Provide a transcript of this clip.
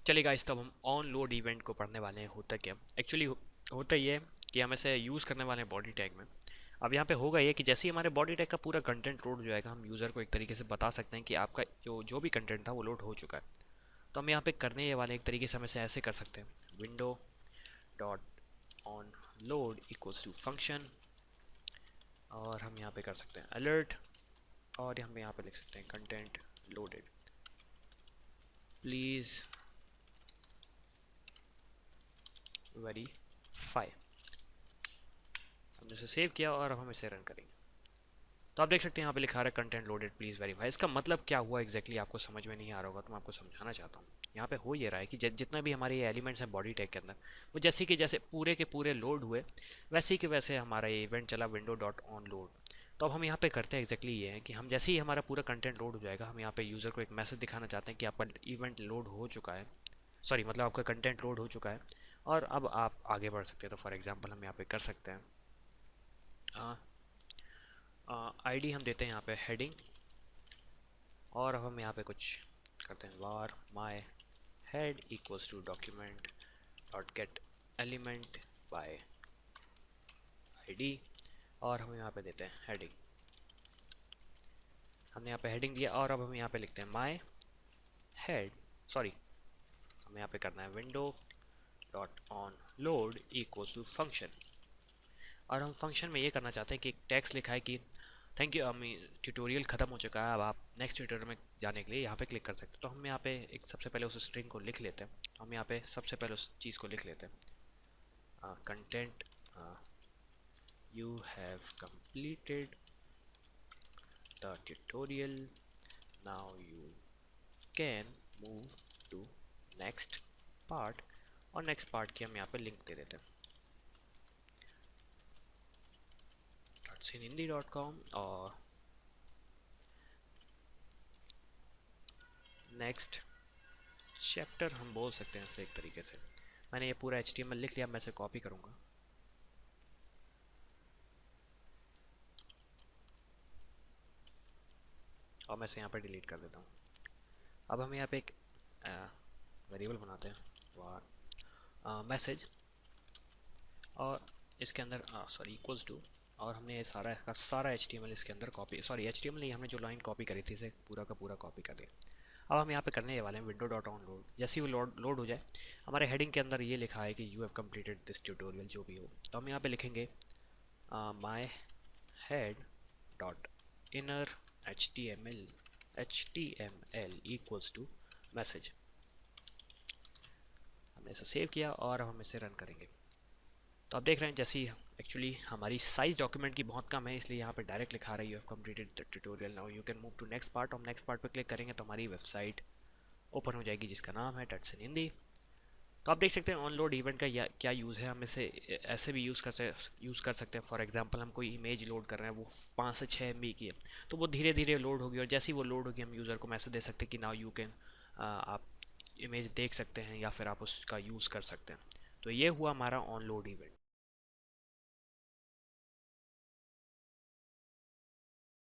चलिए गाइस, तब हम ऑन लोड इवेंट को पढ़ने वाले हैं। होता क्या एक्चुअली होता ये है कि हम इसे यूज़ करने वाले हैं बॉडी टैग में। अब यहाँ पे होगा ये कि जैसे ही हमारे बॉडी टैग का पूरा कंटेंट लोड हो जाएगा, हम यूज़र को एक तरीके से बता सकते हैं कि आपका जो जो भी कंटेंट था वो लोड हो चुका है। तो हम यहाँ पे करने ये वाले एक तरीके से हम इसे ऐसे कर सकते हैं, window dot onload equals to function, और हम यहाँ पे कर सकते हैं अलर्ट, और हम यहाँ पे लिख सकते हैं कंटेंट लोडेड, प्लीज़ वेरीफाई। हमने इसे सेव किया और अब हम इसे रन करेंगे। तो आप देख सकते हैं यहाँ पे लिखा रहा है कंटेंट लोडेड प्लीज़ वेरीफाई। इसका मतलब क्या हुआ एग्जैक्टली आपको समझ में नहीं आ रहा होगा, तो मैं आपको समझाना चाहता हूँ। यहाँ पे हो ये रहा है कि जितना भी हमारे ये एलिमेंट्स हैं बॉडी टैग के अंदर, वो जैसे कि जैसे पूरे के पूरे लोड हुए, वैसे ही कि वैसे हमारा ये इवेंट चला विंडो डॉट ऑन लोड। तो अब हम यहाँ पे करते हैं एग्जैक्टली ये है कि हम जैसे ही हमारा पूरा कंटेंट लोड हो जाएगा, हम यहाँ पे यूज़र को एक मैसेज दिखाना चाहते हैं कि आपका इवेंट लोड हो चुका है, सॉरी मतलब आपका कंटेंट लोड हो चुका है और अब आप आगे बढ़ सकते हैं। तो फॉर एग्जांपल हम यहाँ पे कर सकते हैं आईडी हम देते हैं यहाँ पे हेडिंग, और अब हम यहाँ पे कुछ करते हैं var my head equals to document dot get element by id, और हम यहाँ पे देते हैं हेडिंग। हमने यहाँ पे हेडिंग दिया और अब हम यहाँ पे लिखते हैं my head, सॉरी हमें यहाँ पे करना है window dot onload equals to function, और हम फंक्शन में ये करना चाहते हैं कि एक टेक्स्ट लिखा है कि थैंक यू, ट्यूटोरियल ख़त्म हो चुका है, अब आप नेक्स्ट ट्यूटोरियल में जाने के लिए यहाँ पे क्लिक कर सकते हैं। तो हम यहाँ पे एक सबसे पहले उस स्ट्रिंग को लिख लेते हैं। हम यहाँ पे सबसे पहले उस चीज़ को लिख लेते हैं content you have completed the tutorial, now you can move to next part, और नेक्स्ट पार्ट की हम यहाँ पे लिंक दे देते हैं .hinindi.com, और नेक्स्ट चैप्टर हम बोल सकते हैं इसे एक तरीके से। मैंने ये पूरा HTML लिख लिया, मैं इसे कॉपी करूँगा और मैं इसे यहाँ पर डिलीट कर देता हूँ। अब हम यहाँ पे एक वेरिएबल बनाते हैं var मैसेज, और इसके अंदर सॉरी इक्वल्स टू, और हमने ये सारा का सारा HTML इसके अंदर कॉपी, सॉरी HTML नहीं, हमने जो लाइन कॉपी करी थी इसे पूरा का पूरा कॉपी कर दिया। अब हम यहाँ पे करने वाले हैं विंडो डॉट ऑन लोड। जैसे ही वो लोड हो जाए, हमारे हेडिंग के अंदर ये लिखा है कि you have completed this tutorial, जो भी हो। तो हम यहाँ पे लिखेंगे my head dot inner HTML equals to message. हमने इसे सेव किया और अब हम इसे रन करेंगे। तो आप देख रहे हैं जैसे ही एक्चुअली हमारी साइज डॉक्यूमेंट की बहुत कम है, इसलिए यहाँ पे डायरेक्ट लिखा रहा है you have completed the tutorial, now you can move to next part. हम नेक्स्ट पार्ट पे क्लिक करेंगे तो हमारी वेबसाइट ओपन हो जाएगी जिसका नाम है टट्स इन हिंदी। तो आप देख सकते हैं ऑनलोड इवेंट का क्या यूज़ है। हम इसे ऐसे भी यूज़ कर सकते हैं। फॉर एग्जांपल हम कोई इमेज लोड कर रहे हैं, वो 5 से 6 MB की है, तो वो धीरे धीरे लोड होगी, और जैसे ही वो लोड होगी हम यूज़र को मैसेज दे सकते हैं कि नाउ यू कैन, आप इमेज देख सकते हैं या फिर आप उसका यूज़ कर सकते हैं। तो ये हुआ हमारा ऑनलोड इवेंट।